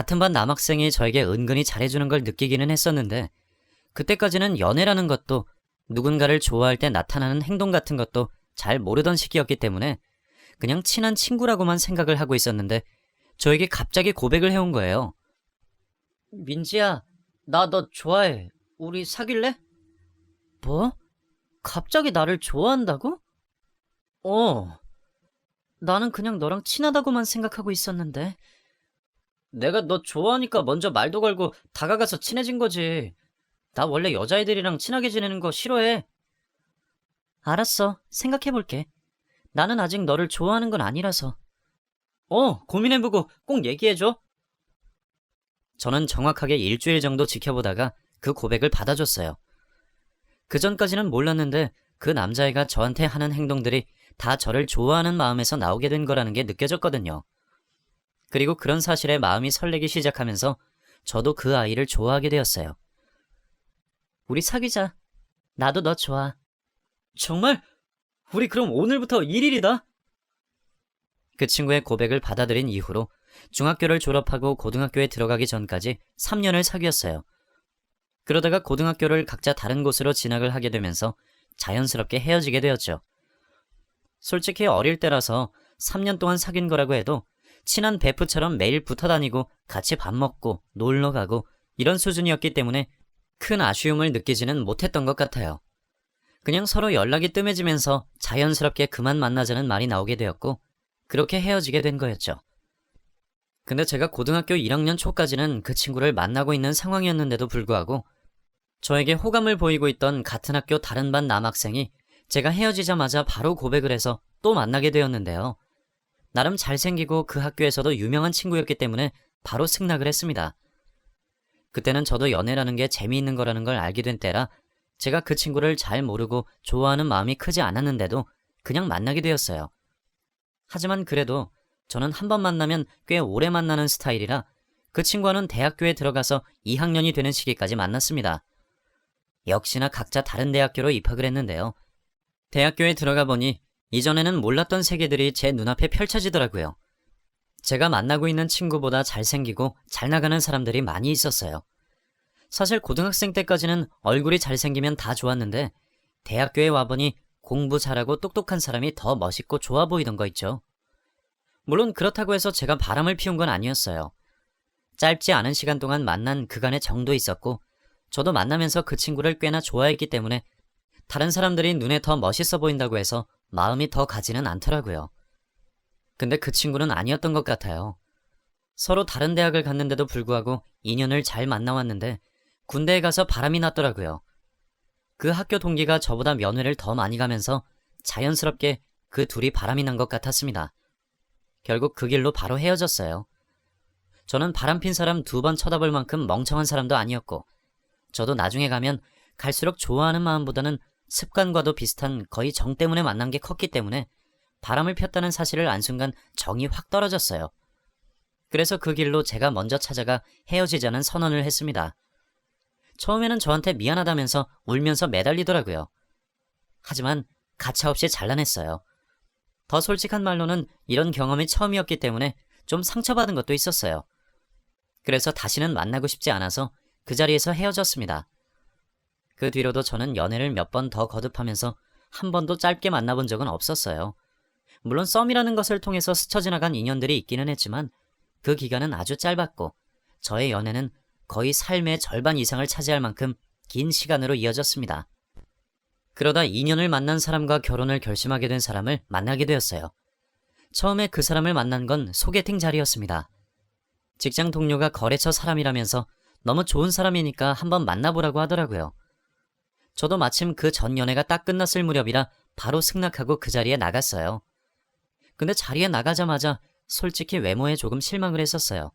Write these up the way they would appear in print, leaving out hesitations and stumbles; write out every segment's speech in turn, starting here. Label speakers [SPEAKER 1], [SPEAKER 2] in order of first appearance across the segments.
[SPEAKER 1] 같은 반 남학생이 저에게 은근히 잘해주는 걸 느끼기는 했었는데 그때까지는 연애라는 것도 누군가를 좋아할 때 나타나는 행동 같은 것도 잘 모르던 시기였기 때문에 그냥 친한 친구라고만 생각을 하고 있었는데 저에게 갑자기 고백을 해온 거예요. 민지야, 나 너 좋아해. 우리 사귈래? 뭐? 갑자기 나를 좋아한다고? 어, 나는 그냥 너랑 친하다고만 생각하고 있었는데. 내가 너 좋아하니까 먼저 말도 걸고 다가가서 친해진 거지. 나 원래 여자애들이랑 친하게 지내는 거 싫어해. 알았어, 생각해볼게. 나는 아직 너를 좋아하는 건 아니라서. 고민해보고 꼭 얘기해줘. 저는 정확하게 일주일 정도 지켜보다가 그 고백을 받아줬어요. 그 전까지는 몰랐는데 그 남자애가 저한테 하는 행동들이 다 저를 좋아하는 마음에서 나오게 된 거라는 게 느껴졌거든요. 그리고 그런 사실에 마음이 설레기 시작하면서 저도 그 아이를 좋아하게 되었어요. 우리 사귀자. 나도 너 좋아. 정말? 우리 그럼 오늘부터 1일이다? 그 친구의 고백을 받아들인 이후로 중학교를 졸업하고 고등학교에 들어가기 전까지 3년을 사귀었어요. 그러다가 고등학교를 각자 다른 곳으로 진학을 하게 되면서 자연스럽게 헤어지게 되었죠. 솔직히 어릴 때라서 3년 동안 사귄 거라고 해도 친한 베프처럼 매일 붙어 다니고 같이 밥 먹고 놀러 가고 이런 수준이었기 때문에 큰 아쉬움을 느끼지는 못했던 것 같아요. 그냥 서로 연락이 뜸해지면서 자연스럽게 그만 만나자는 말이 나오게 되었고 그렇게 헤어지게 된 거였죠. 근데 제가 고등학교 1학년 초까지는 그 친구를 만나고 있는 상황이었는데도 불구하고 저에게 호감을 보이고 있던 같은 학교 다른 반 남학생이 제가 헤어지자마자 바로 고백을 해서 또 만나게 되었는데요. 나름 잘생기고 그 학교에서도 유명한 친구였기 때문에 바로 승낙을 했습니다. 그때는 저도 연애라는 게 재미있는 거라는 걸 알게 된 때라 제가 그 친구를 잘 모르고 좋아하는 마음이 크지 않았는데도 그냥 만나게 되었어요. 하지만 그래도 저는 한 번 만나면 꽤 오래 만나는 스타일이라 그 친구와는 대학교에 들어가서 2학년이 되는 시기까지 만났습니다. 역시나 각자 다른 대학교로 입학을 했는데요. 대학교에 들어가 보니 이전에는 몰랐던 세계들이 제 눈앞에 펼쳐지더라고요. 제가 만나고 있는 친구보다 잘생기고 잘 나가는 사람들이 많이 있었어요. 사실 고등학생 때까지는 얼굴이 잘생기면 다 좋았는데 대학교에 와보니 공부 잘하고 똑똑한 사람이 더 멋있고 좋아 보이던 거 있죠. 물론 그렇다고 해서 제가 바람을 피운 건 아니었어요. 짧지 않은 시간 동안 만난 그간의 정도 있었고 저도 만나면서 그 친구를 꽤나 좋아했기 때문에 다른 사람들이 눈에 더 멋있어 보인다고 해서 마음이 더 가지는 않더라고요. 근데 그 친구는 아니었던 것 같아요. 서로 다른 대학을 갔는데도 불구하고 2년을 잘 만나왔는데 군대에 가서 바람이 났더라고요. 그 학교 동기가 저보다 면회를 더 많이 가면서 자연스럽게 그 둘이 바람이 난 것 같았습니다. 결국 그 길로 바로 헤어졌어요. 저는 바람핀 사람 2번 쳐다볼 만큼 멍청한 사람도 아니었고 저도 나중에 가면 갈수록 좋아하는 마음보다는 습관과도 비슷한 거의 정 때문에 만난 게 컸기 때문에 바람을 폈다는 사실을 안 순간 정이 확 떨어졌어요. 그래서 그 길로 제가 먼저 찾아가 헤어지자는 선언을 했습니다. 처음에는 저한테 미안하다면서 울면서 매달리더라고요. 하지만 가차없이 잘라냈어요. 더 솔직한 말로는 이런 경험이 처음이었기 때문에 좀 상처받은 것도 있었어요. 그래서 다시는 만나고 싶지 않아서 그 자리에서 헤어졌습니다. 그 뒤로도 저는 연애를 몇 번 더 거듭하면서 한 번도 짧게 만나본 적은 없었어요. 물론 썸이라는 것을 통해서 스쳐 지나간 인연들이 있기는 했지만 그 기간은 아주 짧았고 저의 연애는 거의 삶의 절반 이상을 차지할 만큼 긴 시간으로 이어졌습니다. 그러다 2년을 만난 사람과 결혼을 결심하게 된 사람을 만나게 되었어요. 처음에 그 사람을 만난 건 소개팅 자리였습니다. 직장 동료가 거래처 사람이라면서 너무 좋은 사람이니까 한번 만나보라고 하더라고요. 저도 마침 그 전 연애가 딱 끝났을 무렵이라 바로 승낙하고 그 자리에 나갔어요. 근데 자리에 나가자마자 솔직히 외모에 조금 실망을 했었어요.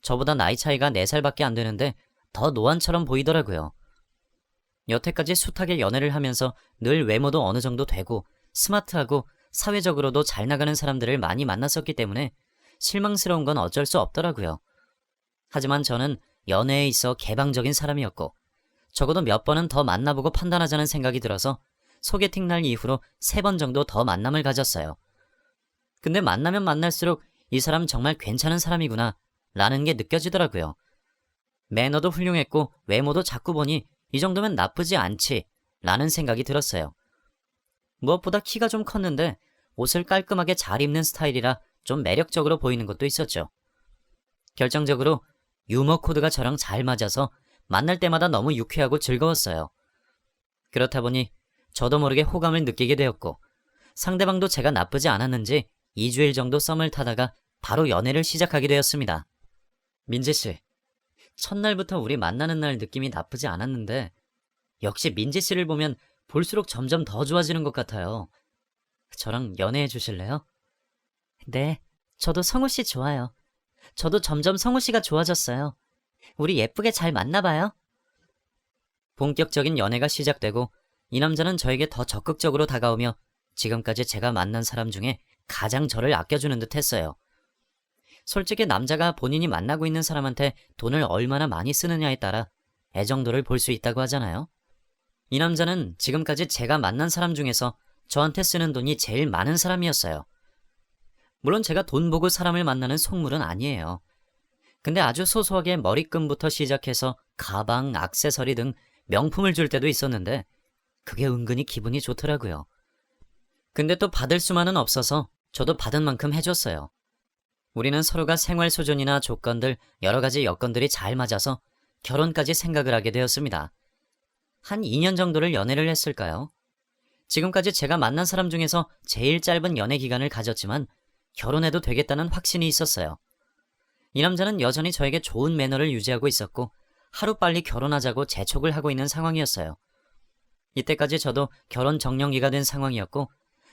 [SPEAKER 1] 저보다 나이 차이가 4살밖에 안 되는데 더 노안처럼 보이더라고요. 여태까지 숱하게 연애를 하면서 늘 외모도 어느 정도 되고 스마트하고 사회적으로도 잘 나가는 사람들을 많이 만났었기 때문에 실망스러운 건 어쩔 수 없더라고요. 하지만 저는 연애에 있어 개방적인 사람이었고 적어도 몇 번은 더 만나보고 판단하자는 생각이 들어서 소개팅 날 이후로 3번 정도 더 만남을 가졌어요. 근데 만나면 만날수록 이 사람 정말 괜찮은 사람이구나, 라는 게 느껴지더라고요. 매너도 훌륭했고 외모도 자꾸 보니 이 정도면 나쁘지 않지 라는 생각이 들었어요. 무엇보다 키가 좀 컸는데 옷을 깔끔하게 잘 입는 스타일이라 좀 매력적으로 보이는 것도 있었죠. 결정적으로 유머 코드가 저랑 잘 맞아서 만날 때마다 너무 유쾌하고 즐거웠어요. 그렇다 보니 저도 모르게 호감을 느끼게 되었고 상대방도 제가 나쁘지 않았는지 2주일 정도 썸을 타다가 바로 연애를 시작하게 되었습니다. 민지씨, 첫날부터 우리 만나는 날 느낌이 나쁘지 않았는데 역시 민지씨를 보면 볼수록 점점 더 좋아지는 것 같아요. 저랑 연애해 주실래요? 네, 저도 성우씨 좋아요. 저도 점점 성우씨가 좋아졌어요. 우리 예쁘게 잘 만나봐요. 본격적인 연애가 시작되고 이 남자는 저에게 더 적극적으로 다가오며 지금까지 제가 만난 사람 중에 가장 저를 아껴주는 듯 했어요. 솔직히 남자가 본인이 만나고 있는 사람한테 돈을 얼마나 많이 쓰느냐에 따라 애정도를 볼 수 있다고 하잖아요. 이 남자는 지금까지 제가 만난 사람 중에서 저한테 쓰는 돈이 제일 많은 사람이었어요. 물론 제가 돈 보고 사람을 만나는 속물은 아니에요. 근데 아주 소소하게 머리끈부터 시작해서 가방, 액세서리 등 명품을 줄 때도 있었는데 그게 은근히 기분이 좋더라고요. 근데 또 받을 수만은 없어서 저도 받은 만큼 해줬어요. 우리는 서로가 생활 수준이나 조건들, 여러 가지 여건들이 잘 맞아서 결혼까지 생각을 하게 되었습니다. 한 2년 정도를 연애를 했을까요? 지금까지 제가 만난 사람 중에서 제일 짧은 연애 기간을 가졌지만 결혼해도 되겠다는 확신이 있었어요. 이 남자는 여전히 저에게 좋은 매너를 유지하고 있었고 하루빨리 결혼하자고 재촉을 하고 있는 상황이었어요. 이때까지 저도 결혼 정년기가 된 상황이었고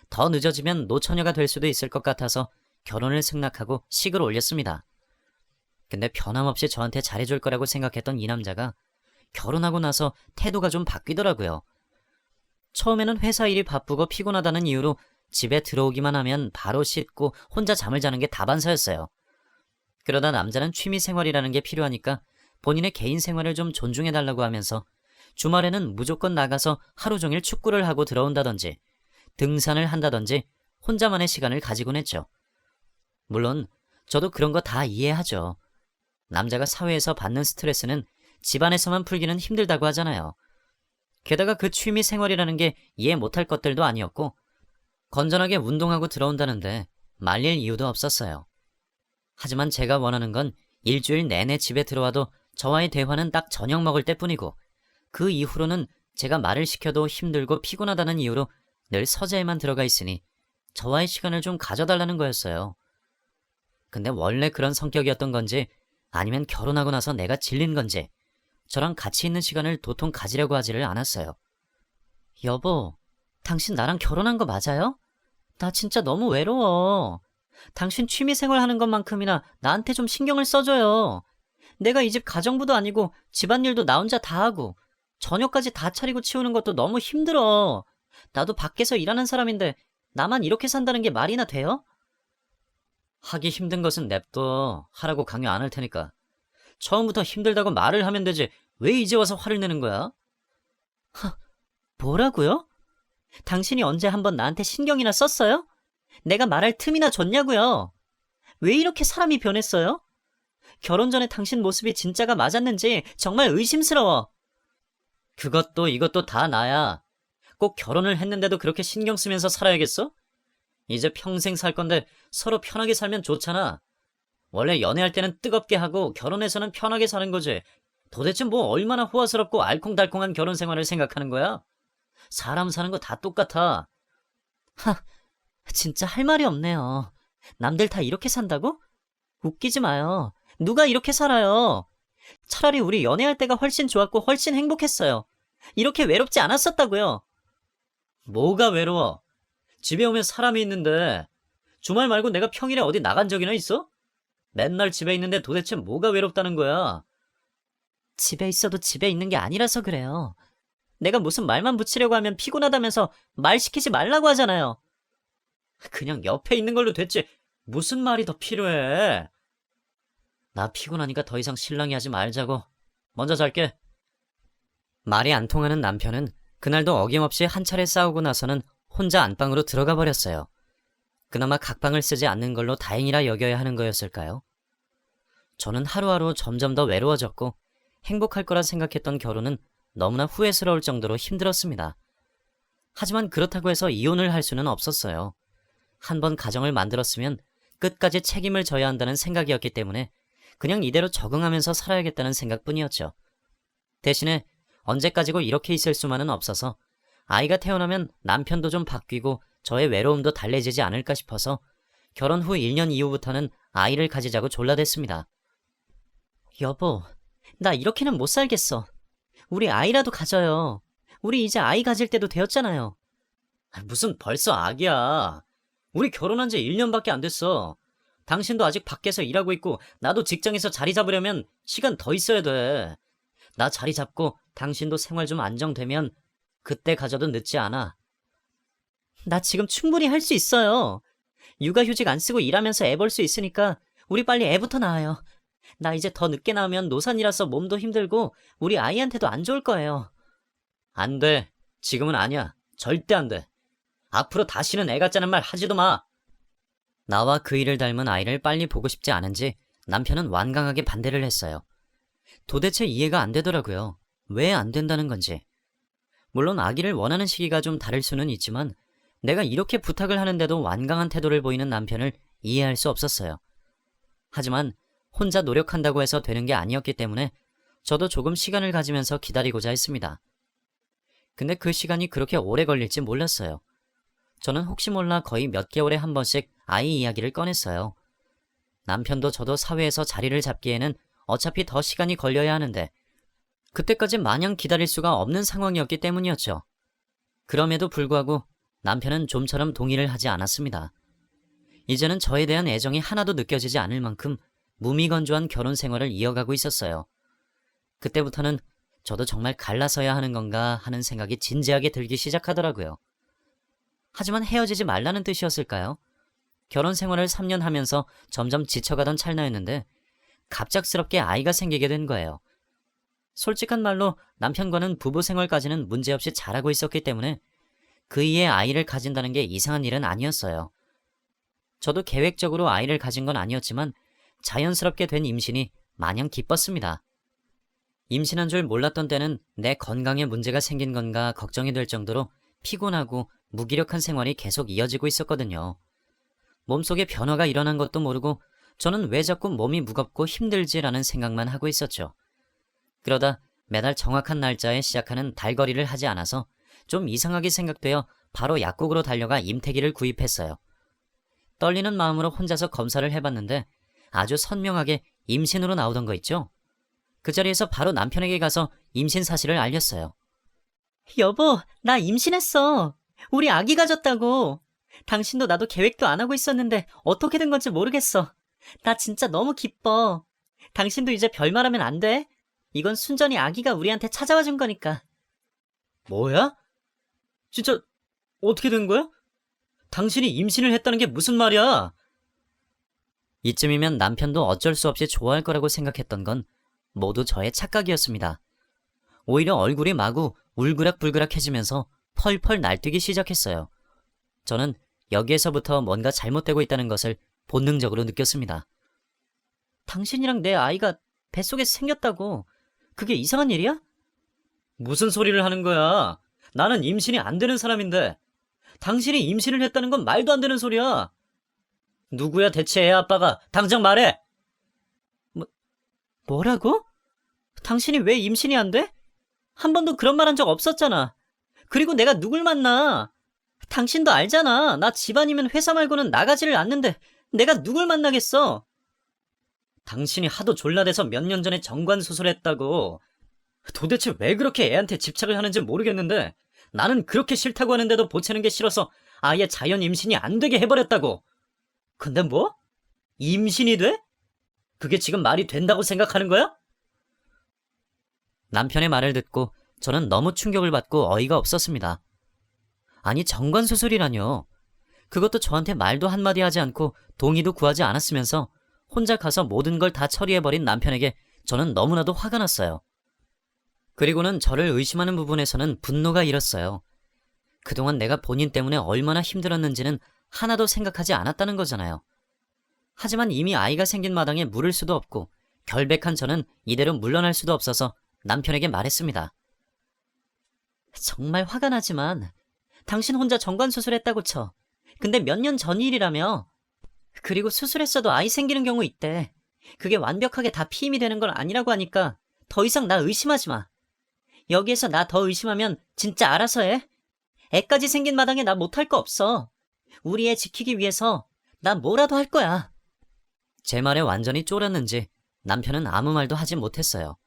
[SPEAKER 1] 더 늦어지면 노처녀가 될 수도 있을 것 같아서 결혼을 승낙하고 식을 올렸습니다. 근데 변함없이 저한테 잘해줄 거라고 생각했던 이 남자가 결혼하고 나서 태도가 좀 바뀌더라고요. 처음에는 회사 일이 바쁘고 피곤하다는 이유로 집에 들어오기만 하면 바로 씻고 혼자 잠을 자는 게 다반사였어요. 그러다 남자는 취미생활이라는 게 필요하니까 본인의 개인 생활을 좀 존중해달라고 하면서 주말에는 무조건 나가서 하루 종일 축구를 하고 들어온다든지 등산을 한다든지 혼자만의 시간을 가지곤 했죠. 물론 저도 그런 거 다 이해하죠. 남자가 사회에서 받는 스트레스는 집안에서만 풀기는 힘들다고 하잖아요. 게다가 그 취미 생활이라는 게 이해 못할 것들도 아니었고 건전하게 운동하고 들어온다는데 말릴 이유도 없었어요. 하지만 제가 원하는 건 일주일 내내 집에 들어와도 저와의 대화는 딱 저녁 먹을 때뿐이고 그 이후로는 제가 말을 시켜도 힘들고 피곤하다는 이유로 늘 서재에만 들어가 있으니 저와의 시간을 좀 가져달라는 거였어요. 근데 원래 그런 성격이었던 건지 아니면 결혼하고 나서 내가 질린 건지 저랑 같이 있는 시간을 도통 가지려고 하지를 않았어요. 여보, 당신 나랑 결혼한 거 맞아요? 나 진짜 너무 외로워. 당신 취미생활 하는 것만큼이나 나한테 좀 신경을 써줘요. 내가 이 집 가정부도 아니고 집안일도 나 혼자 다 하고 저녁까지 다 차리고 치우는 것도 너무 힘들어. 나도 밖에서 일하는 사람인데 나만 이렇게 산다는 게 말이나 돼요? 하기 힘든 것은 냅둬. 하라고 강요 안 할 테니까. 처음부터 힘들다고 말을 하면 되지 왜 이제 와서 화를 내는 거야? 뭐라고요? 당신이 언제 한번 나한테 신경이나 썼어요? 내가 말할 틈이나 줬냐고요? 왜 이렇게 사람이 변했어요? 결혼 전에 당신 모습이 진짜가 맞았는지 정말 의심스러워. 그것도 이것도 다 나야. 꼭 결혼을 했는데도 그렇게 신경 쓰면서 살아야겠어? 이제 평생 살 건데 서로 편하게 살면 좋잖아. 원래 연애할 때는 뜨겁게 하고 결혼해서는 편하게 사는 거지. 도대체 뭐 얼마나 호화스럽고 알콩달콩한 결혼 생활을 생각하는 거야? 사람 사는 거 다 똑같아. 진짜 할 말이 없네요. 남들 다 이렇게 산다고? 웃기지 마요. 누가 이렇게 살아요? 차라리 우리 연애할 때가 훨씬 좋았고 훨씬 행복했어요. 이렇게 외롭지 않았었다고요. 뭐가 외로워? 집에 오면 사람이 있는데 주말 말고 내가 평일에 어디 나간 적이나 있어? 맨날 집에 있는데 도대체 뭐가 외롭다는 거야? 집에 있어도 집에 있는 게 아니라서 그래요. 내가 무슨 말만 붙이려고 하면 피곤하다면서 말 시키지 말라고 하잖아요. 그냥 옆에 있는 걸로 됐지 무슨 말이 더 필요해? 나 피곤하니까 더 이상 실랑이 하지 말자고. 먼저 잘게. 말이 안 통하는 남편은 그날도 어김없이 한 차례 싸우고 나서는 혼자 안방으로 들어가 버렸어요. 그나마 각방을 쓰지 않는 걸로 다행이라 여겨야 하는 거였을까요? 저는 하루하루 점점 더 외로워졌고 행복할 거라 생각했던 결혼은 너무나 후회스러울 정도로 힘들었습니다. 하지만 그렇다고 해서 이혼을 할 수는 없었어요. 한 번 가정을 만들었으면 끝까지 책임을 져야 한다는 생각이었기 때문에 그냥 이대로 적응하면서 살아야겠다는 생각뿐이었죠. 대신에 언제까지고 이렇게 있을 수만은 없어서 아이가 태어나면 남편도 좀 바뀌고 저의 외로움도 달래지지 않을까 싶어서 결혼 후 1년 이후부터는 아이를 가지자고 졸라댔습니다. 여보, 나 이렇게는 못 살겠어. 우리 아이라도 가져요. 우리 이제 아이 가질 때도 되었잖아요. 무슨 벌써 아기야. 우리 결혼한 지 1년밖에 안 됐어. 당신도 아직 밖에서 일하고 있고 나도 직장에서 자리 잡으려면 시간 더 있어야 돼. 나 자리 잡고 당신도 생활 좀 안정되면 그때 가져도 늦지 않아. 나 지금 충분히 할 수 있어요. 육아휴직 안 쓰고 일하면서 애 벌 수 있으니까 우리 빨리 애부터 낳아요. 나 이제 더 늦게 낳으면 노산이라서 몸도 힘들고 우리 아이한테도 안 좋을 거예요. 안 돼. 지금은 아니야. 절대 안 돼. 앞으로 다시는 애 같자는 말 하지도 마. 나와 그 일을 닮은 아이를 빨리 보고 싶지 않은지 남편은 완강하게 반대를 했어요. 도대체 이해가 안 되더라고요. 왜 안 된다는 건지. 물론 아기를 원하는 시기가 좀 다를 수는 있지만 내가 이렇게 부탁을 하는데도 완강한 태도를 보이는 남편을 이해할 수 없었어요. 하지만 혼자 노력한다고 해서 되는 게 아니었기 때문에 저도 조금 시간을 가지면서 기다리고자 했습니다. 근데 그 시간이 그렇게 오래 걸릴지 몰랐어요. 저는 혹시 몰라 거의 몇 개월에 한 번씩 아이 이야기를 꺼냈어요. 남편도 저도 사회에서 자리를 잡기에는 어차피 더 시간이 걸려야 하는데 그때까지 마냥 기다릴 수가 없는 상황이었기 때문이었죠. 그럼에도 불구하고 남편은 좀처럼 동의를 하지 않았습니다. 이제는 저에 대한 애정이 하나도 느껴지지 않을 만큼 무미건조한 결혼 생활을 이어가고 있었어요. 그때부터는 저도 정말 갈라서야 하는 건가 하는 생각이 진지하게 들기 시작하더라고요. 하지만 헤어지지 말라는 뜻이었을까요? 결혼 생활을 3년 하면서 점점 지쳐가던 찰나였는데 갑작스럽게 아이가 생기게 된 거예요. 솔직한 말로 남편과는 부부 생활까지는 문제없이 잘하고 있었기 때문에 그이의 아이를 가진다는 게 이상한 일은 아니었어요. 저도 계획적으로 아이를 가진 건 아니었지만 자연스럽게 된 임신이 마냥 기뻤습니다. 임신한 줄 몰랐던 때는 내 건강에 문제가 생긴 건가 걱정이 될 정도로 피곤하고 무기력한 생활이 계속 이어지고 있었거든요. 몸속에 변화가 일어난 것도 모르고 저는 왜 자꾸 몸이 무겁고 힘들지라는 생각만 하고 있었죠. 그러다 매달 정확한 날짜에 시작하는 달거리를 하지 않아서 좀 이상하게 생각되어 바로 약국으로 달려가 임태기를 구입했어요. 떨리는 마음으로 혼자서 검사를 해봤는데 아주 선명하게 임신으로 나오던 거 있죠? 그 자리에서 바로 남편에게 가서 임신 사실을 알렸어요. 여보, 나 임신했어. 우리 아기 가졌다고. 당신도 나도 계획도 안 하고 있었는데 어떻게 된 건지 모르겠어. 나 진짜 너무 기뻐. 당신도 이제 별말하면 안 돼. 이건 순전히 아기가 우리한테 찾아와 준 거니까. 뭐야? 진짜 어떻게 된 거야? 당신이 임신을 했다는 게 무슨 말이야? 이쯤이면 남편도 어쩔 수 없이 좋아할 거라고 생각했던 건 모두 저의 착각이었습니다. 오히려 얼굴이 마구 울그락불그락해지면서 펄펄 날뛰기 시작했어요. 저는 여기에서부터 뭔가 잘못되고 있다는 것을 본능적으로 느꼈습니다. 당신이랑 내 아이가 뱃속에 생겼다고. 그게 이상한 일이야? 무슨 소리를 하는 거야? 나는 임신이 안 되는 사람인데. 당신이 임신을 했다는 건 말도 안 되는 소리야. 누구야 대체 애 아빠가? 당장 말해! 뭐라고? 당신이 왜 임신이 안 돼? 한 번도 그런 말 한 적 없었잖아. 그리고 내가 누굴 만나? 당신도 알잖아. 나 집안이면 회사 말고는 나가지를 않는데 내가 누굴 만나겠어? 당신이 하도 졸라대서 몇 년 전에 정관 수술했다고. 도대체 왜 그렇게 애한테 집착을 하는지 모르겠는데 나는 그렇게 싫다고 하는데도 보채는 게 싫어서 아예 자연 임신이 안 되게 해버렸다고. 근데 뭐? 임신이 돼? 그게 지금 말이 된다고 생각하는 거야? 남편의 말을 듣고 저는 너무 충격을 받고 어이가 없었습니다. 아니 정관수술이라뇨. 그것도 저한테 말도 한마디 하지 않고 동의도 구하지 않았으면서 혼자 가서 모든 걸 다 처리해버린 남편에게 저는 너무나도 화가 났어요. 그리고는 저를 의심하는 부분에서는 분노가 일었어요. 그동안 내가 본인 때문에 얼마나 힘들었는지는 하나도 생각하지 않았다는 거잖아요. 하지만 이미 아이가 생긴 마당에 물을 수도 없고 결백한 저는 이대로 물러날 수도 없어서 남편에게 말했습니다. 정말 화가 나지만 당신 혼자 정관수술했다고 쳐. 근데 몇 년 전 일이라며. 그리고 수술했어도 아이 생기는 경우 있대. 그게 완벽하게 다 피임이 되는 건 아니라고 하니까 더 이상 나 의심하지 마. 여기에서 나 더 의심하면 진짜 알아서 해. 애까지 생긴 마당에 나 못할 거 없어. 우리 애 지키기 위해서 나 뭐라도 할 거야. 제 말에 완전히 쫄았는지 남편은 아무 말도 하지 못했어요.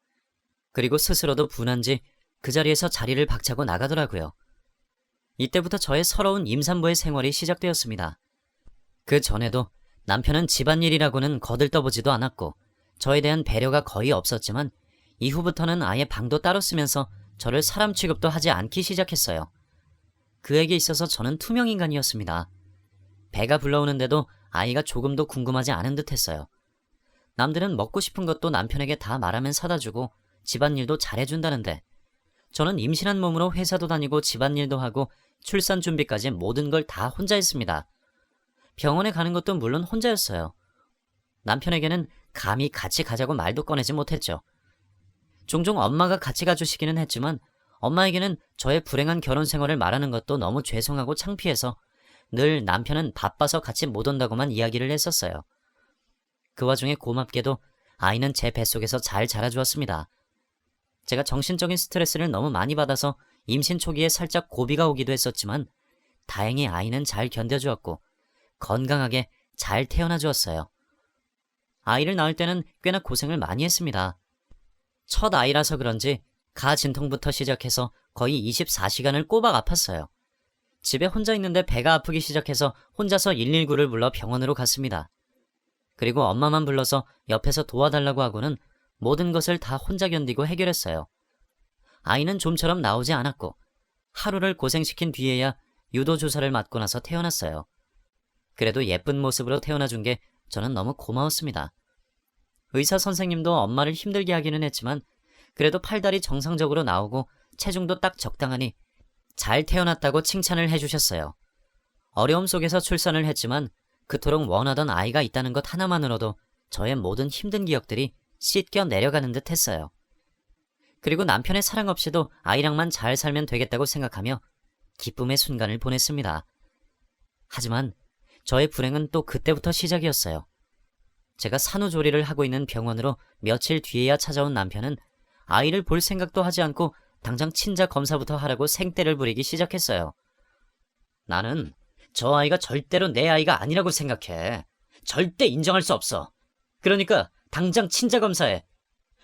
[SPEAKER 1] 그리고 스스로도 분한지 그 자리에서 자리를 박차고 나가더라고요. 이때부터 저의 서러운 임산부의 생활이 시작되었습니다. 그 전에도 남편은 집안일이라고는 거들떠보지도 않았고 저에 대한 배려가 거의 없었지만 이후부터는 아예 방도 따로 쓰면서 저를 사람 취급도 하지 않기 시작했어요. 그에게 있어서 저는 투명인간이었습니다. 배가 불러오는데도 아이가 조금도 궁금하지 않은 듯 했어요. 남들은 먹고 싶은 것도 남편에게 다 말하면 사다 주고 집안일도 잘해준다는데 저는 임신한 몸으로 회사도 다니고 집안일도 하고 출산 준비까지 모든 걸 다 혼자 했습니다. 병원에 가는 것도 물론 혼자였어요. 남편에게는 감히 같이 가자고 말도 꺼내지 못했죠. 종종 엄마가 같이 가주시기는 했지만 엄마에게는 저의 불행한 결혼 생활을 말하는 것도 너무 죄송하고 창피해서 늘 남편은 바빠서 같이 못 온다고만 이야기를 했었어요. 그 와중에 고맙게도 아이는 제 뱃속에서 잘 자라주었습니다. 제가 정신적인 스트레스를 너무 많이 받아서 임신 초기에 살짝 고비가 오기도 했었지만 다행히 아이는 잘 견뎌주었고 건강하게 잘 태어나 주었어요. 아이를 낳을 때는 꽤나 고생을 많이 했습니다. 첫 아이라서 그런지 가 진통부터 시작해서 거의 24시간을 꼬박 아팠어요. 집에 혼자 있는데 배가 아프기 시작해서 혼자서 119를 불러 병원으로 갔습니다. 그리고 엄마만 불러서 옆에서 도와달라고 하고는 모든 것을 다 혼자 견디고 해결했어요. 아이는 좀처럼 나오지 않았고 하루를 고생시킨 뒤에야 유도주사를 맞고 나서 태어났어요. 그래도 예쁜 모습으로 태어나준 게 저는 너무 고마웠습니다. 의사 선생님도 엄마를 힘들게 하기는 했지만 그래도 팔다리 정상적으로 나오고 체중도 딱 적당하니 잘 태어났다고 칭찬을 해주셨어요. 어려움 속에서 출산을 했지만 그토록 원하던 아이가 있다는 것 하나만으로도 저의 모든 힘든 기억들이 씻겨 내려가는 듯 했어요. 그리고 남편의 사랑 없이도 아이랑만 잘 살면 되겠다고 생각하며 기쁨의 순간을 보냈습니다. 하지만 저의 불행은 또 그때부터 시작이었어요. 제가 산후조리를 하고 있는 병원으로 며칠 뒤에야 찾아온 남편은 아이를 볼 생각도 하지 않고 당장 친자 검사부터 하라고 생떼를 부리기 시작했어요. 나는 저 아이가 절대로 내 아이가 아니라고 생각해. 절대 인정할 수 없어. 그러니까 당장 친자 검사해.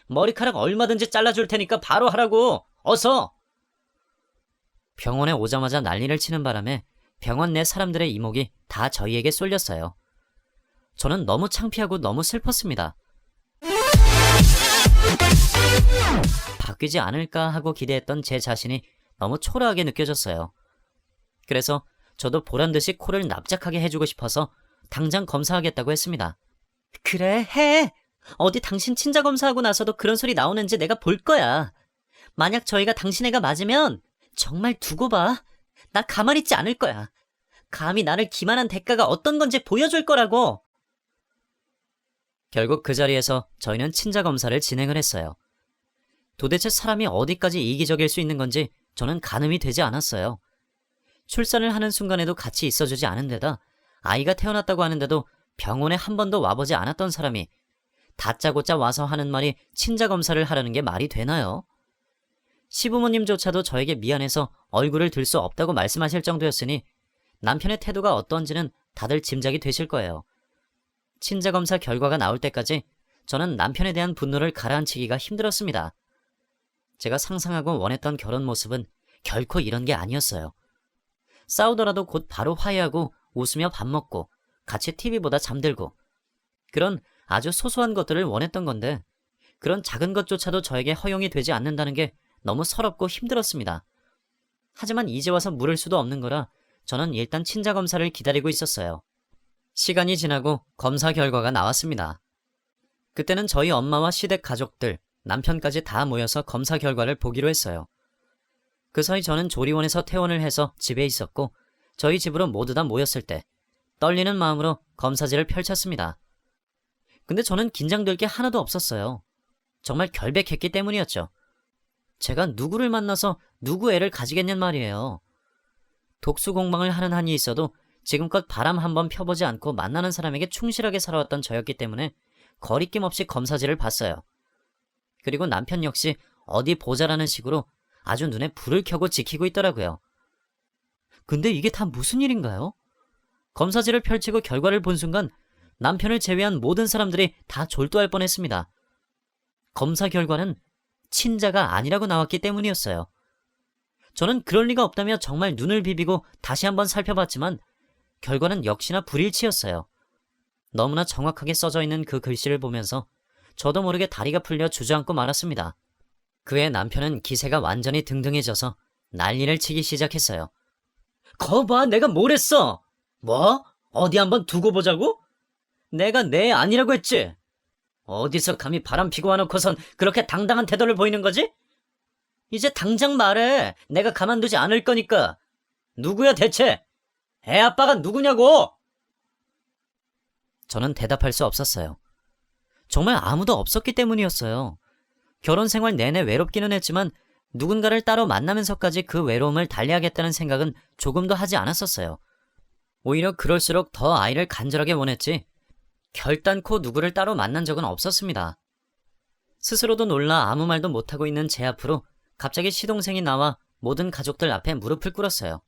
[SPEAKER 1] 머리카락 얼마든지 잘라줄 테니까 바로 하라고. 어서! 병원에 오자마자 난리를 치는 바람에 병원 내 사람들의 이목이 다 저희에게 쏠렸어요. 저는 너무 창피하고 너무 슬펐습니다. 바뀌지 않을까 하고 기대했던 제 자신이 너무 초라하게 느껴졌어요. 그래서 저도 보란듯이 코를 납작하게 해주고 싶어서 당장 검사하겠다고 했습니다. 그래, 해! 어디 당신 친자 검사하고 나서도 그런 소리 나오는지 내가 볼 거야. 만약 저희가 당신 애가 맞으면 정말 두고 봐. 나 가만히 있지 않을 거야. 감히 나를 기만한 대가가 어떤 건지 보여줄 거라고. 결국 그 자리에서 저희는 친자 검사를 진행을 했어요. 도대체 사람이 어디까지 이기적일 수 있는 건지 저는 가늠이 되지 않았어요. 출산을 하는 순간에도 같이 있어주지 않은 데다 아이가 태어났다고 하는데도 병원에 한 번도 와보지 않았던 사람이 다짜고짜 와서 하는 말이 친자 검사를 하라는 게 말이 되나요? 시부모님조차도 저에게 미안해서 얼굴을 들 수 없다고 말씀하실 정도였으니 남편의 태도가 어떤지는 다들 짐작이 되실 거예요. 친자 검사 결과가 나올 때까지 저는 남편에 대한 분노를 가라앉히기가 힘들었습니다. 제가 상상하고 원했던 결혼 모습은 결코 이런 게 아니었어요. 싸우더라도 곧 바로 화해하고 웃으며 밥 먹고 같이 TV보다 잠들고 그런 아주 소소한 것들을 원했던 건데 그런 작은 것조차도 저에게 허용이 되지 않는다는 게 너무 서럽고 힘들었습니다. 하지만 이제 와서 물을 수도 없는 거라 저는 일단 친자 검사를 기다리고 있었어요. 시간이 지나고 검사 결과가 나왔습니다. 그때는 저희 엄마와 시댁 가족들, 남편까지 다 모여서 검사 결과를 보기로 했어요. 그 사이 저는 조리원에서 퇴원을 해서 집에 있었고 저희 집으로 모두 다 모였을 때 떨리는 마음으로 검사지를 펼쳤습니다. 근데 저는 긴장될 게 하나도 없었어요. 정말 결백했기 때문이었죠. 제가 누구를 만나서 누구 애를 가지겠냔 말이에요. 독수 공방을 하는 한이 있어도 지금껏 바람 한번 펴보지 않고 만나는 사람에게 충실하게 살아왔던 저였기 때문에 거리낌 없이 검사지를 봤어요. 그리고 남편 역시 어디 보자라는 식으로 아주 눈에 불을 켜고 지키고 있더라고요. 근데 이게 다 무슨 일인가요? 검사지를 펼치고 결과를 본 순간 남편을 제외한 모든 사람들이 다 졸도할 뻔했습니다. 검사 결과는 친자가 아니라고 나왔기 때문이었어요. 저는 그럴 리가 없다며 정말 눈을 비비고 다시 한번 살펴봤지만 결과는 역시나 불일치였어요. 너무나 정확하게 써져 있는 그 글씨를 보면서 저도 모르게 다리가 풀려 주저앉고 말았습니다. 그의 남편은 기세가 완전히 등등해져서 난리를 치기 시작했어요. 거봐, 내가 뭘 했어? 뭐? 어디 한번 두고 보자고? 내가 내 아니라고 했지? 어디서 감히 바람 피고 와놓고선 그렇게 당당한 태도를 보이는 거지? 이제 당장 말해. 내가 가만두지 않을 거니까. 누구야 대체? 애 아빠가 누구냐고? 저는 대답할 수 없었어요. 정말 아무도 없었기 때문이었어요. 결혼 생활 내내 외롭기는 했지만 누군가를 따로 만나면서까지 그 외로움을 달래야겠다는 생각은 조금도 하지 않았었어요. 오히려 그럴수록 더 아이를 간절하게 원했지 결단코 누구를 따로 만난 적은 없었습니다. 스스로도 놀라 아무 말도 못하고 있는 제 앞으로 갑자기 시동생이 나와 모든 가족들 앞에 무릎을 꿇었어요.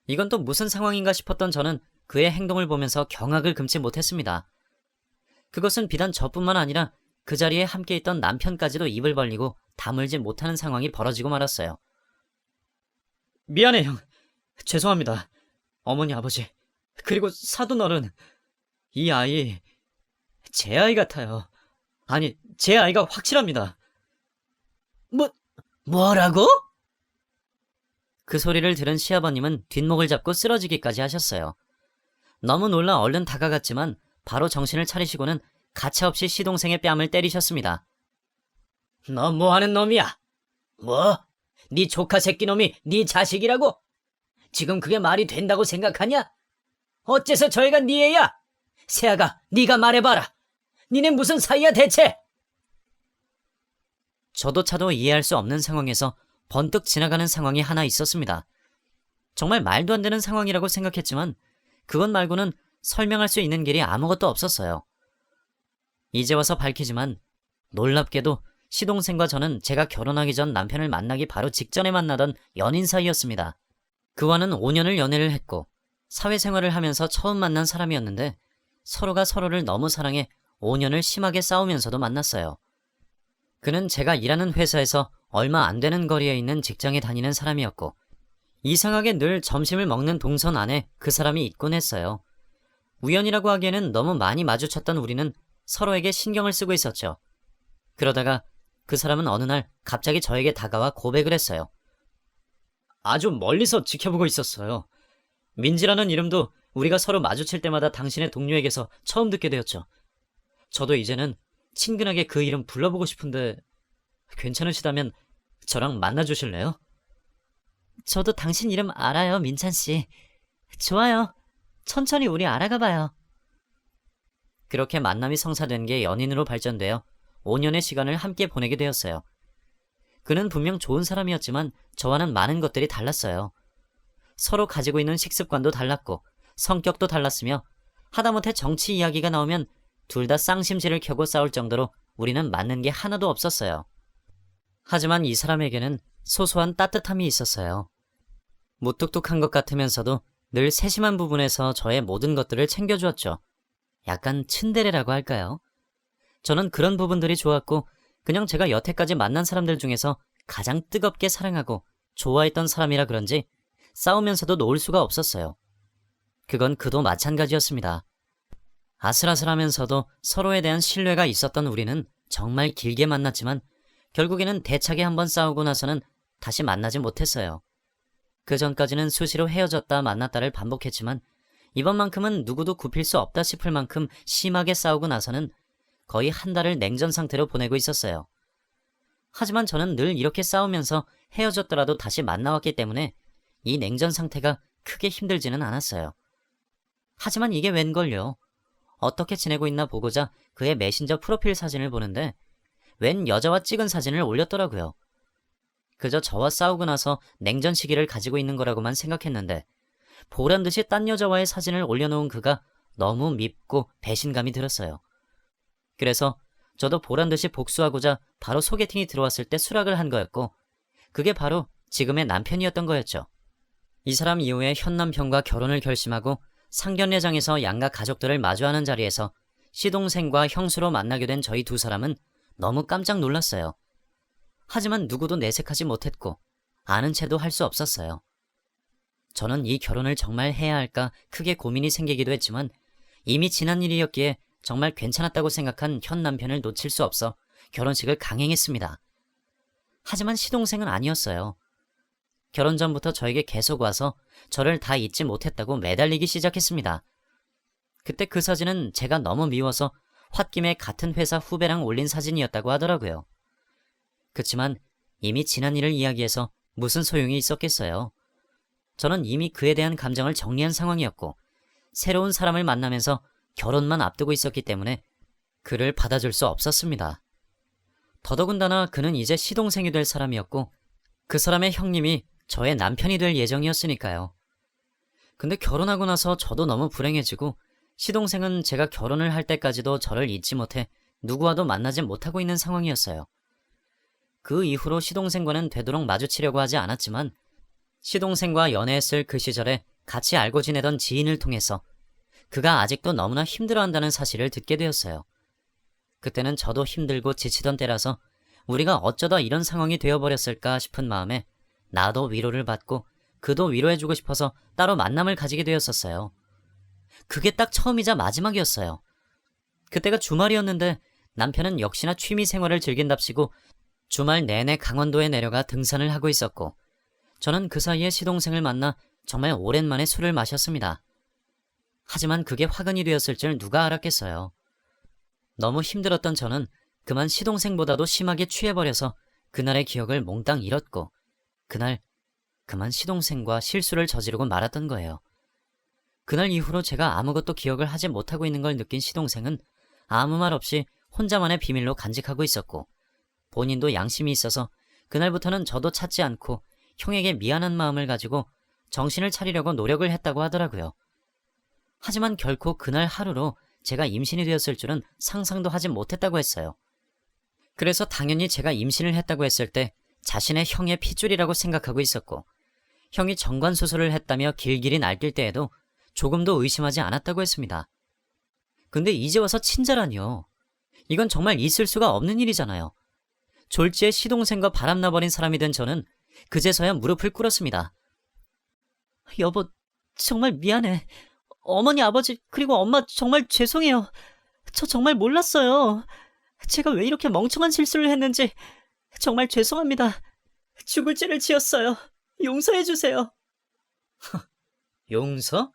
[SPEAKER 1] 이건 또 무슨 상황인가 싶었던 저는 그의 행동을 보면서 경악을 금치 못했습니다. 그것은 비단 저뿐만 아니라 그 자리에 함께 있던 남편까지도 입을 벌리고 다물지 못하는 상황이 벌어지고 말았어요. 미안해, 형. 죄송합니다. 어머니, 아버지, 그리고 사돈 어른. 이 아이, 제 아이 같아요. 아니, 제 아이가 확실합니다. 뭐라고? 그 소리를 들은 시아버님은 뒷목을 잡고 쓰러지기까지 하셨어요. 너무 놀라 얼른 다가갔지만 바로 정신을 차리시고는 가차없이 시동생의 뺨을 때리셨습니다. 너 뭐하는 놈이야? 뭐? 네 조카 새끼 놈이 네 자식이라고? 지금 그게 말이 된다고 생각하냐? 어째서 저희가 네 애야? 세아가 네가 말해봐라. 니네 무슨 사이야 대체? 저도 차도 이해할 수 없는 상황에서 번뜩 지나가는 상황이 하나 있었습니다. 정말 말도 안 되는 상황이라고 생각했지만 그것 말고는 설명할 수 있는 길이 아무것도 없었어요. 이제 와서 밝히지만 놀랍게도 시동생과 저는 제가 결혼하기 전 남편을 만나기 바로 직전에 만나던 연인 사이였습니다. 그와는 5년을 연애를 했고 사회생활을 하면서 처음 만난 사람이었는데 서로가 서로를 너무 사랑해 5년을 심하게 싸우면서도 만났어요. 그는 제가 일하는 회사에서 얼마 안 되는 거리에 있는 직장에 다니는 사람이었고 이상하게 늘 점심을 먹는 동선 안에 그 사람이 있곤 했어요. 우연이라고 하기에는 너무 많이 마주쳤던 우리는 서로에게 신경을 쓰고 있었죠. 그러다가 그 사람은 어느 날 갑자기 저에게 다가와 고백을 했어요. 아주 멀리서 지켜보고 있었어요. 민지라는 이름도 우리가 서로 마주칠 때마다 당신의 동료에게서 처음 듣게 되었죠. 저도 이제는 친근하게 그 이름 불러보고 싶은데 괜찮으시다면 저랑 만나주실래요? 저도 당신 이름 알아요, 민찬씨. 좋아요. 천천히 우리 알아가봐요. 그렇게 만남이 성사된 게 연인으로 발전되어 5년의 시간을 함께 보내게 되었어요. 그는 분명 좋은 사람이었지만 저와는 많은 것들이 달랐어요. 서로 가지고 있는 식습관도 달랐고 성격도 달랐으며 하다못해 정치 이야기가 나오면 둘 다 쌍심지를 켜고 싸울 정도로 우리는 맞는 게 하나도 없었어요. 하지만 이 사람에게는 소소한 따뜻함이 있었어요. 무뚝뚝한 것 같으면서도 늘 세심한 부분에서 저의 모든 것들을 챙겨주었죠. 약간 츤데레라고 할까요? 저는 그런 부분들이 좋았고 그냥 제가 여태까지 만난 사람들 중에서 가장 뜨겁게 사랑하고 좋아했던 사람이라 그런지 싸우면서도 놓을 수가 없었어요. 그건 그도 마찬가지였습니다. 아슬아슬하면서도 서로에 대한 신뢰가 있었던 우리는 정말 길게 만났지만 결국에는 대차게 한번 싸우고 나서는 다시 만나지 못했어요. 그 전까지는 수시로 헤어졌다 만났다를 반복했지만 이번만큼은 누구도 굽힐 수 없다 싶을 만큼 심하게 싸우고 나서는 거의 한 달을 냉전 상태로 보내고 있었어요. 하지만 저는 늘 이렇게 싸우면서 헤어졌더라도 다시 만나왔기 때문에 이 냉전 상태가 크게 힘들지는 않았어요. 하지만 이게 웬걸요. 어떻게 지내고 있나 보고자 그의 메신저 프로필 사진을 보는데 웬 여자와 찍은 사진을 올렸더라고요. 그저 저와 싸우고 나서 냉전 시기를 가지고 있는 거라고만 생각했는데 보란 듯이 딴 여자와의 사진을 올려놓은 그가 너무 밉고 배신감이 들었어요. 그래서 저도 보란 듯이 복수하고자 바로 소개팅이 들어왔을 때 수락을 한 거였고 그게 바로 지금의 남편이었던 거였죠. 이 사람 이후에 현 남편과 결혼을 결심하고 상견례장에서 양가 가족들을 마주하는 자리에서 시동생과 형수로 만나게 된 저희 두 사람은 너무 깜짝 놀랐어요. 하지만 누구도 내색하지 못했고 아는 체도 할 수 없었어요. 저는 이 결혼을 정말 해야 할까 크게 고민이 생기기도 했지만 이미 지난 일이었기에 정말 괜찮았다고 생각한 현 남편을 놓칠 수 없어 결혼식을 강행했습니다. 하지만 시동생은 아니었어요. 결혼 전부터 저에게 계속 와서 저를 다 잊지 못했다고 매달리기 시작했습니다. 그때 그 사진은 제가 너무 미워서 홧김에 같은 회사 후배랑 올린 사진이었다고 하더라고요. 그치만 이미 지난 일을 이야기해서 무슨 소용이 있었겠어요. 저는 이미 그에 대한 감정을 정리한 상황이었고 새로운 사람을 만나면서 결혼만 앞두고 있었기 때문에 그를 받아줄 수 없었습니다. 더더군다나 그는 이제 시동생이 될 사람이었고 그 사람의 형님이 저의 남편이 될 예정이었으니까요. 근데 결혼하고 나서 저도 너무 불행해지고 시동생은 제가 결혼을 할 때까지도 저를 잊지 못해 누구와도 만나지 못하고 있는 상황이었어요. 그 이후로 시동생과는 되도록 마주치려고 하지 않았지만 시동생과 연애했을 그 시절에 같이 알고 지내던 지인을 통해서 그가 아직도 너무나 힘들어한다는 사실을 듣게 되었어요. 그때는 저도 힘들고 지치던 때라서 우리가 어쩌다 이런 상황이 되어버렸을까 싶은 마음에 나도 위로를 받고 그도 위로해주고 싶어서 따로 만남을 가지게 되었었어요. 그게 딱 처음이자 마지막이었어요. 그때가 주말이었는데 남편은 역시나 취미 생활을 즐긴답시고 주말 내내 강원도에 내려가 등산을 하고 있었고 저는 그 사이에 시동생을 만나 정말 오랜만에 술을 마셨습니다. 하지만 그게 화근이 되었을 줄 누가 알았겠어요. 너무 힘들었던 저는 그만 시동생보다도 심하게 취해버려서 그날의 기억을 몽땅 잃었고 그날 그만 시동생과 실수를 저지르고 말았던 거예요. 그날 이후로 제가 아무것도 기억을 하지 못하고 있는 걸 느낀 시동생은 아무 말 없이 혼자만의 비밀로 간직하고 있었고 본인도 양심이 있어서 그날부터는 저도 찾지 않고 형에게 미안한 마음을 가지고 정신을 차리려고 노력을 했다고 하더라고요. 하지만 결코 그날 하루로 제가 임신이 되었을 줄은 상상도 하지 못했다고 했어요. 그래서 당연히 제가 임신을 했다고 했을 때 자신의 형의 핏줄이라고 생각하고 있었고 형이 정관수술을 했다며 길길이 날뛸 때에도 조금도 의심하지 않았다고 했습니다. 근데 이제 와서 친자라니요. 이건 정말 있을 수가 없는 일이잖아요. 졸지에 시동생과 바람나버린 사람이 된 저는 그제서야 무릎을 꿇었습니다. 여보, 정말 미안해. 어머니, 아버지, 그리고 엄마 정말 죄송해요. 저 정말 몰랐어요. 제가 왜 이렇게 멍청한 실수를 했는지 정말 죄송합니다. 죽을 죄를 지었어요. 용서해주세요. 용서?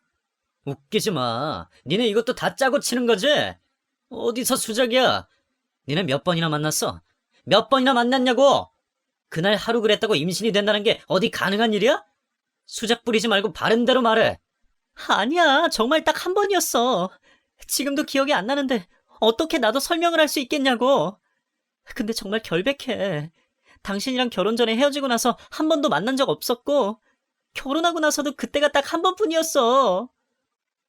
[SPEAKER 1] 웃기지 마. 니네 이것도 다 짜고 치는 거지? 어디서 수작이야? 니네 몇 번이나 만났어? 몇 번이나 만났냐고? 그날 하루 그랬다고 임신이 된다는 게 어디 가능한 일이야? 수작 부리지 말고 바른 대로 말해. 아니야, 정말 딱 한 번이었어. 지금도 기억이 안 나는데 어떻게 나도 설명을 할 수 있겠냐고. 근데 정말 결백해. 당신이랑 결혼 전에 헤어지고 나서 한 번도 만난 적 없었고 결혼하고 나서도 그때가 딱 한 번뿐이었어.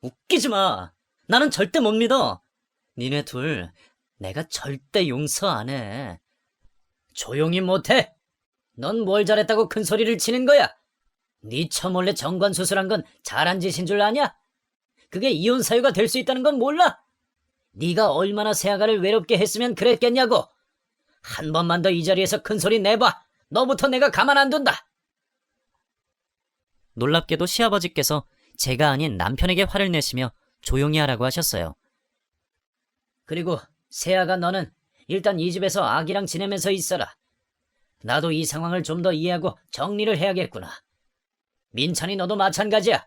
[SPEAKER 1] 웃기지 마. 나는 절대 못 믿어. 니네 둘 내가 절대 용서 안 해. 조용히 못해. 넌 뭘 잘했다고 큰 소리를 치는 거야? 네 처 몰래 정관수술한 건 잘한 짓인 줄 아냐? 그게 이혼 사유가 될 수 있다는 건 몰라? 네가 얼마나 새아가를 외롭게 했으면 그랬겠냐고. 한 번만 더 이 자리에서 큰 소리 내봐. 너부터 내가 가만 안 둔다. 놀랍게도 시아버지께서 제가 아닌 남편에게 화를 내시며 조용히 하라고 하셨어요. 그리고 새아가 너는 일단 이 집에서 아기랑 지내면서 있어라. 나도 이 상황을 좀 더 이해하고 정리를 해야겠구나. 민찬이 너도 마찬가지야.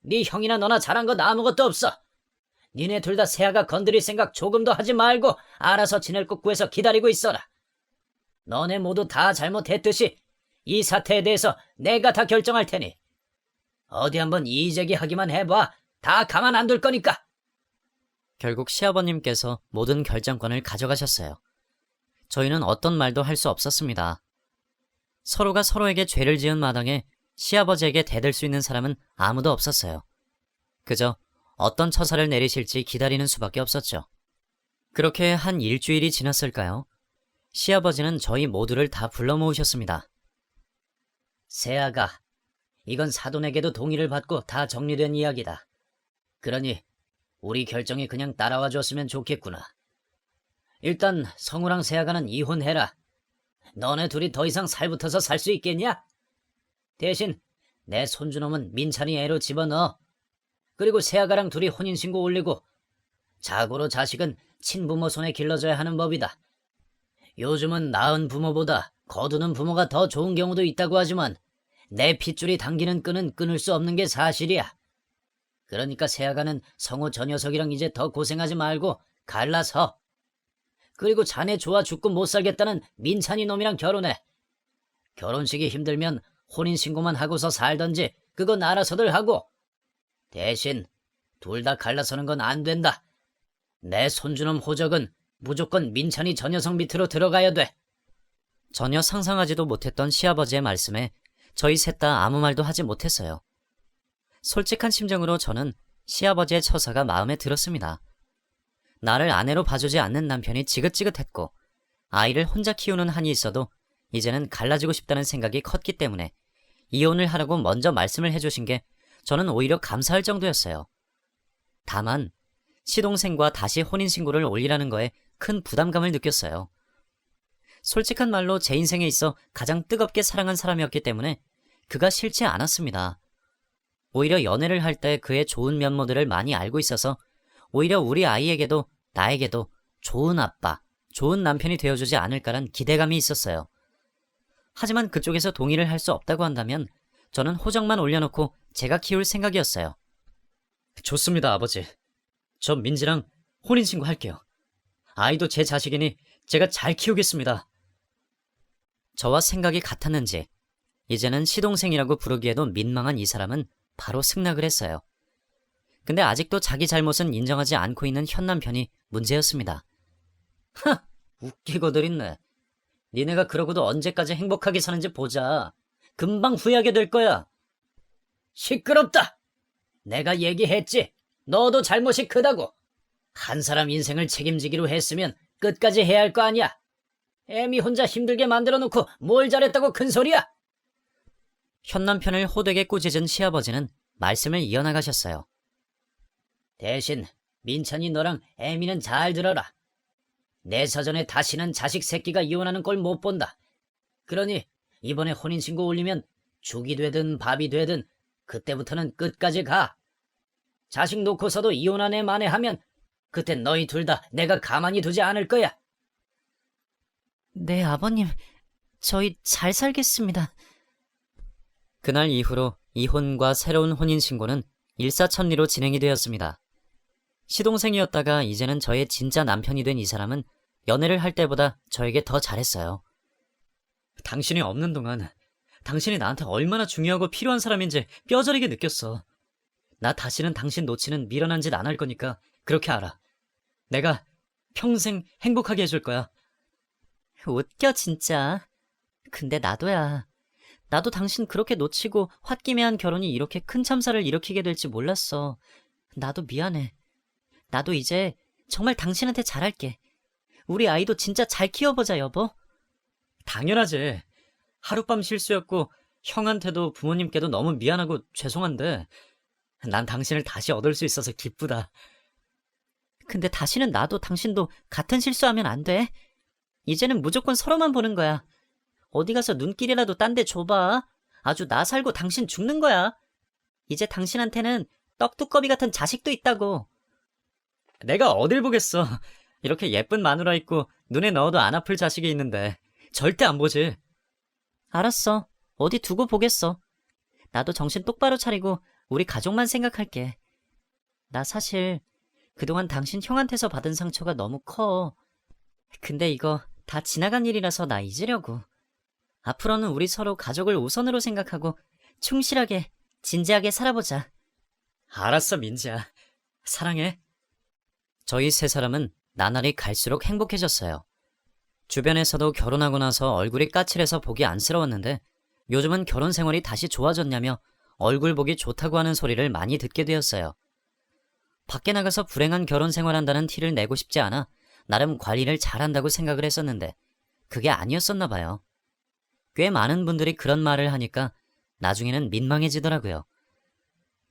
[SPEAKER 1] 네 형이나 너나 잘한 건 아무것도 없어. 니네 둘 다 새아가 건드릴 생각 조금도 하지 말고 알아서 지낼 곳 구해서 기다리고 있어라. 너네 모두 다 잘못했듯이 이 사태에 대해서 내가 다 결정할 테니 어디 한번 이의제기하기만 해봐. 다 가만 안 둘 거니까. 결국 시아버님께서 모든 결정권을 가져가셨어요. 저희는 어떤 말도 할 수 없었습니다. 서로가 서로에게 죄를 지은 마당에 시아버지에게 대들 수 있는 사람은 아무도 없었어요. 그저 어떤 처사를 내리실지 기다리는 수밖에 없었죠. 그렇게 한 일주일이 지났을까요? 시아버지는 저희 모두를 다 불러 모으셨습니다. 세아가, 이건 사돈에게도 동의를 받고 다 정리된 이야기다. 그러니 우리 결정이 그냥 따라와 줬으면 좋겠구나. 일단 성우랑 세아가는 이혼해라. 너네 둘이 더 이상 살붙어서 살 수 있겠냐? 대신 내 손주놈은 민찬이 애로 집어넣어. 그리고 세아가랑 둘이 혼인신고 올리고, 자고로 자식은 친부모 손에 길러줘야 하는 법이다. 요즘은 낳은 부모보다 거두는 부모가 더 좋은 경우도 있다고 하지만 내 핏줄이 당기는 끈은 끊을 수 없는 게 사실이야. 그러니까 세아가는 성우 저 녀석이랑 이제 더 고생하지 말고 갈라서. 그리고 자네 좋아 죽고 못 살겠다는 민찬이 놈이랑 결혼해. 결혼식이 힘들면 혼인신고만 하고서 살던지 그건 알아서들 하고. 대신 둘 다 갈라서는 건 안 된다. 내 손주놈 호적은 무조건 민찬이 저 녀석 밑으로 들어가야 돼. 전혀 상상하지도 못했던 시아버지의 말씀에 저희 셋 다 아무 말도 하지 못했어요. 솔직한 심정으로 저는 시아버지의 처사가 마음에 들었습니다. 나를 아내로 봐주지 않는 남편이 지긋지긋했고 아이를 혼자 키우는 한이 있어도 이제는 갈라지고 싶다는 생각이 컸기 때문에 이혼을 하라고 먼저 말씀을 해주신 게 저는 오히려 감사할 정도였어요. 다만 시동생과 다시 혼인신고를 올리라는 거에 큰 부담감을 느꼈어요. 솔직한 말로 제 인생에 있어 가장 뜨겁게 사랑한 사람이었기 때문에 그가 싫지 않았습니다. 오히려 연애를 할 때 그의 좋은 면모들을 많이 알고 있어서 오히려 우리 아이에게도 나에게도 좋은 아빠, 좋은 남편이 되어주지 않을까란 기대감이 있었어요. 하지만 그쪽에서 동의를 할 수 없다고 한다면 저는 호적만 올려놓고 제가 키울 생각이었어요. 좋습니다, 아버지. 저 민지랑 혼인신고 할게요. 아이도 제 자식이니 제가 잘 키우겠습니다. 저와 생각이 같았는지 이제는 시동생이라고 부르기에도 민망한 이 사람은 바로 승낙을 했어요. 근데 아직도 자기 잘못은 인정하지 않고 있는 현 남편이 문제였습니다. 하! 웃기고들 있네. 니네가 그러고도 언제까지 행복하게 사는지 보자. 금방 후회하게 될 거야. 시끄럽다! 내가 얘기했지. 너도 잘못이 크다고. 한 사람 인생을 책임지기로 했으면 끝까지 해야 할 거 아니야. 애미 혼자 힘들게 만들어 놓고 뭘 잘했다고 큰 소리야. 현 남편을 호되게 꾸짖은 시아버지는 말씀을 이어나가셨어요. 대신 민찬이 너랑 애미는 잘 들어라. 내 사전에 다시는 자식 새끼가 이혼하는 꼴 못 본다. 그러니 이번에 혼인신고 올리면 죽이 되든 밥이 되든 그때부터는 끝까지 가. 자식 놓고서도 이혼한 애 만회하면 그땐 너희 둘 다 내가 가만히 두지 않을 거야. 네, 아버님. 저희 잘 살겠습니다. 그날 이후로 이혼과 새로운 혼인신고는 일사천리로 진행이 되었습니다. 시동생이었다가 이제는 저의 진짜 남편이 된 이 사람은 연애를 할 때보다 저에게 더 잘했어요. 당신이 없는 동안 당신이 나한테 얼마나 중요하고 필요한 사람인지 뼈저리게 느꼈어. 나 다시는 당신 놓치는 미련한 짓 안 할 거니까 그렇게 알아. 내가 평생 행복하게 해줄 거야. 웃겨 진짜. 근데 나도야. 나도 당신 그렇게 놓치고 홧김에한 결혼이 이렇게 큰 참사를 일으키게 될지 몰랐어. 나도 미안해. 나도 이제 정말 당신한테 잘할게. 우리 아이도 진짜 잘 키워보자, 여보. 당연하지. 하룻밤 실수였고 형한테도 부모님께도 너무 미안하고 죄송한데 난 당신을 다시 얻을 수 있어서 기쁘다. 근데 다시는 나도 당신도 같은 실수하면 안 돼. 이제는 무조건 서로만 보는 거야. 어디 가서 눈길이라도 딴 데 줘봐. 아주 나 살고 당신 죽는 거야. 이제 당신한테는 떡두꺼비 같은 자식도 있다고. 내가 어딜 보겠어. 이렇게 예쁜 마누라 있고 눈에 넣어도 안 아플 자식이 있는데 절대 안 보지. 알았어. 어디 두고 보겠어. 나도 정신 똑바로 차리고 우리 가족만 생각할게. 나 사실 그동안 당신 형한테서 받은 상처가 너무 커. 근데 이거 다 지나간 일이라서 나 잊으려고. 앞으로는 우리 서로 가족을 우선으로 생각하고 충실하게 진지하게 살아보자. 알았어, 민지야. 사랑해. 저희 세 사람은 나날이 갈수록 행복해졌어요. 주변에서도 결혼하고 나서 얼굴이 까칠해서 보기 안쓰러웠는데 요즘은 결혼 생활이 다시 좋아졌냐며 얼굴 보기 좋다고 하는 소리를 많이 듣게 되었어요. 밖에 나가서 불행한 결혼 생활한다는 티를 내고 싶지 않아 나름 관리를 잘한다고 생각을 했었는데 그게 아니었었나 봐요. 꽤 많은 분들이 그런 말을 하니까 나중에는 민망해지더라고요.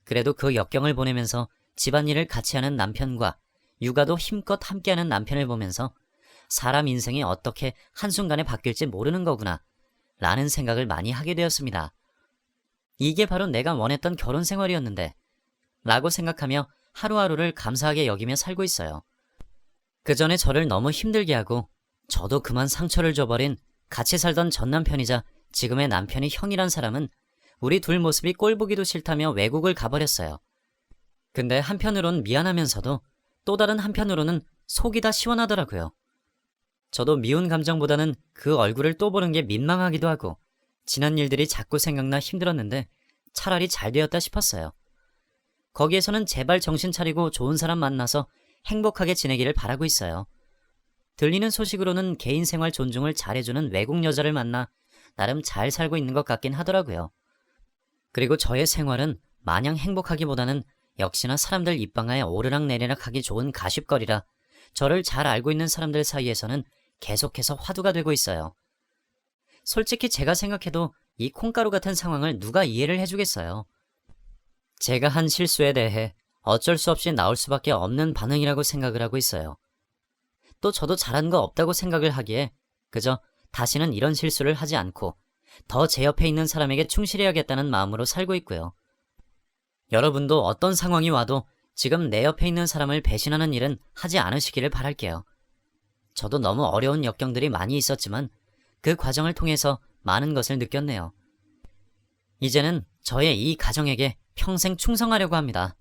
[SPEAKER 1] 그래도 그 역경을 보내면서 집안일을 같이 하는 남편과 육아도 힘껏 함께하는 남편을 보면서 사람 인생이 어떻게 한순간에 바뀔지 모르는 거구나 라는 생각을 많이 하게 되었습니다. 이게 바로 내가 원했던 결혼 생활이었는데 라고 생각하며 하루하루를 감사하게 여기며 살고 있어요. 그 전에 저를 너무 힘들게 하고 저도 그만 상처를 줘버린 같이 살던 전 남편이자 지금의 남편이 형이란 사람은 우리 둘 모습이 꼴보기도 싫다며 외국을 가버렸어요. 근데 한편으론 미안하면서도 또 다른 한편으로는 속이 다 시원하더라고요. 저도 미운 감정보다는 그 얼굴을 또 보는 게 민망하기도 하고 지난 일들이 자꾸 생각나 힘들었는데 차라리 잘 되었다 싶었어요. 거기에서는 제발 정신 차리고 좋은 사람 만나서 행복하게 지내기를 바라고 있어요. 들리는 소식으로는 개인 생활 존중을 잘해주는 외국 여자를 만나 나름 잘 살고 있는 것 같긴 하더라고요. 그리고 저의 생활은 마냥 행복하기보다는 역시나 사람들 입방아에 오르락내리락 하기 좋은 가십거리라 저를 잘 알고 있는 사람들 사이에서는 계속해서 화두가 되고 있어요. 솔직히 제가 생각해도 이 콩가루 같은 상황을 누가 이해를 해주겠어요. 제가 한 실수에 대해 어쩔 수 없이 나올 수밖에 없는 반응이라고 생각을 하고 있어요. 또 저도 잘한 거 없다고 생각을 하기에 그저 다시는 이런 실수를 하지 않고 더 제 옆에 있는 사람에게 충실해야겠다는 마음으로 살고 있고요. 여러분도 어떤 상황이 와도 지금 내 옆에 있는 사람을 배신하는 일은 하지 않으시기를 바랄게요. 저도 너무 어려운 역경들이 많이 있었지만 그 과정을 통해서 많은 것을 느꼈네요. 이제는 저의 이 가정에게 평생 충성하려고 합니다.